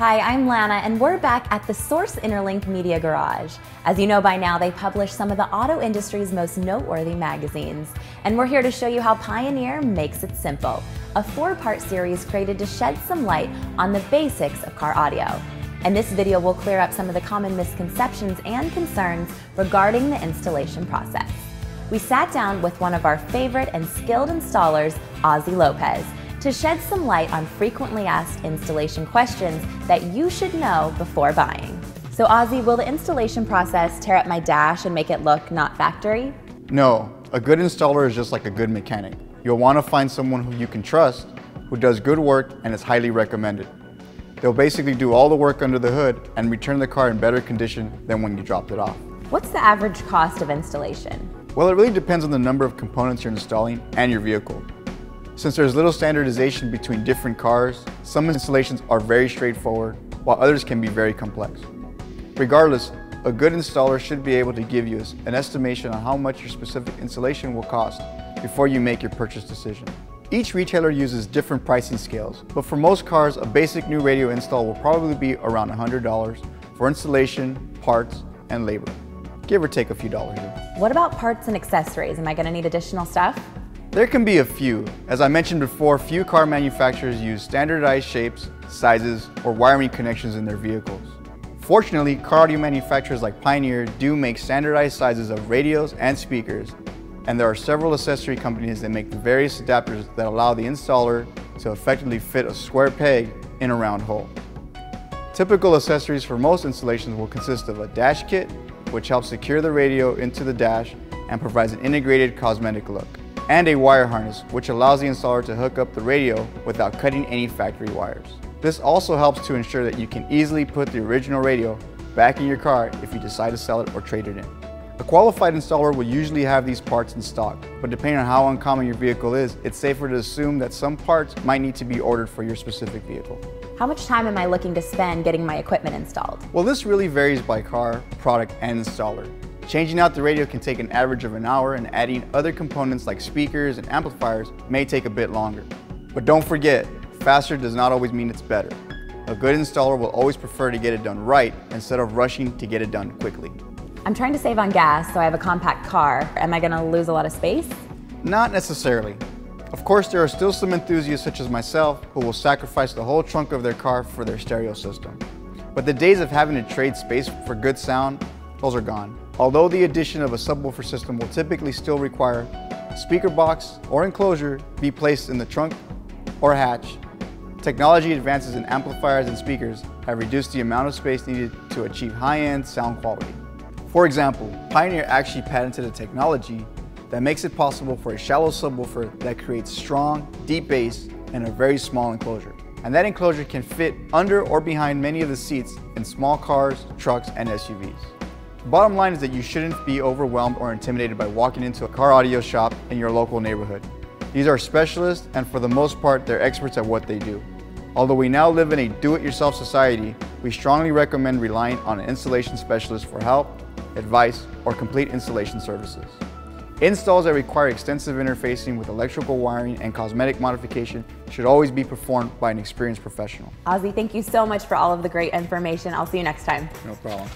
Hi, I'm Lana, and we're back at the Source Interlink Media Garage. As you know by now, they publish some of the auto industry's most noteworthy magazines. And we're here to show you how Pioneer makes it simple, a 4-part series created to shed some light on the basics of car audio. And this video will clear up some of the common misconceptions and concerns regarding the installation process. We sat down with one of our favorite and skilled installers, Ozzy Lopez, to shed some light on frequently asked installation questions that you should know before buying. So Ozzy, will the installation process tear up my dash and make it look not factory? No, a good installer is just like a good mechanic. You'll want to find someone who you can trust, who does good work and is highly recommended. They'll basically do all the work under the hood and return the car in better condition than when you dropped it off. What's the average cost of installation? Well, it really depends on the number of components you're installing and your vehicle. Since there's little standardization between different cars, some installations are very straightforward, while others can be very complex. Regardless, a good installer should be able to give you an estimation on how much your specific installation will cost before you make your purchase decision. Each retailer uses different pricing scales, but for most cars, a basic new radio install will probably be around $100 for installation, parts, and labor. Give or take a few dollars here. What about parts and accessories? Am I going to need additional stuff? There can be a few. As I mentioned before, few car manufacturers use standardized shapes, sizes, or wiring connections in their vehicles. Fortunately, car audio manufacturers like Pioneer do make standardized sizes of radios and speakers, and there are several accessory companies that make the various adapters that allow the installer to effectively fit a square peg in a round hole. Typical accessories for most installations will consist of a dash kit, which helps secure the radio into the dash and provides an integrated cosmetic look, and a wire harness, which allows the installer to hook up the radio without cutting any factory wires. This also helps to ensure that you can easily put the original radio back in your car if you decide to sell it or trade it in. A qualified installer will usually have these parts in stock, but depending on how uncommon your vehicle is, it's safer to assume that some parts might need to be ordered for your specific vehicle. How much time am I looking to spend getting my equipment installed? Well, this really varies by car, product, and installer. Changing out the radio can take an average of an hour, and adding other components like speakers and amplifiers may take a bit longer. But don't forget, faster does not always mean it's better. A good installer will always prefer to get it done right instead of rushing to get it done quickly. I'm trying to save on gas, so I have a compact car. Am I going to lose a lot of space? Not necessarily. Of course, there are still some enthusiasts such as myself who will sacrifice the whole trunk of their car for their stereo system. But the days of having to trade space for good sound, those are gone. Although the addition of a subwoofer system will typically still require a speaker box or enclosure be placed in the trunk or hatch, technology advances in amplifiers and speakers have reduced the amount of space needed to achieve high-end sound quality. For example, Pioneer actually patented a technology that makes it possible for a shallow subwoofer that creates strong, deep bass in a very small enclosure. And that enclosure can fit under or behind many of the seats in small cars, trucks, and SUVs. The bottom line is that you shouldn't be overwhelmed or intimidated by walking into a car audio shop in your local neighborhood. These are specialists, and for the most part, they're experts at what they do. Although we now live in a do-it-yourself society, we strongly recommend relying on an installation specialist for help, advice, or complete installation services. Installs that require extensive interfacing with electrical wiring and cosmetic modification should always be performed by an experienced professional. Ozzy, thank you so much for all of the great information. I'll see you next time. No problem.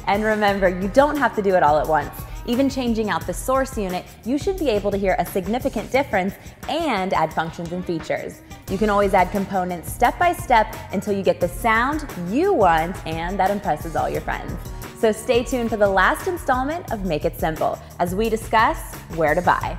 And remember, you don't have to do it all at once. Even changing out the source unit, you should be able to hear a significant difference and add functions and features. You can always add components step by step until you get the sound you want and that impresses all your friends. So stay tuned for the last installment of Make It Simple as we discuss where to buy.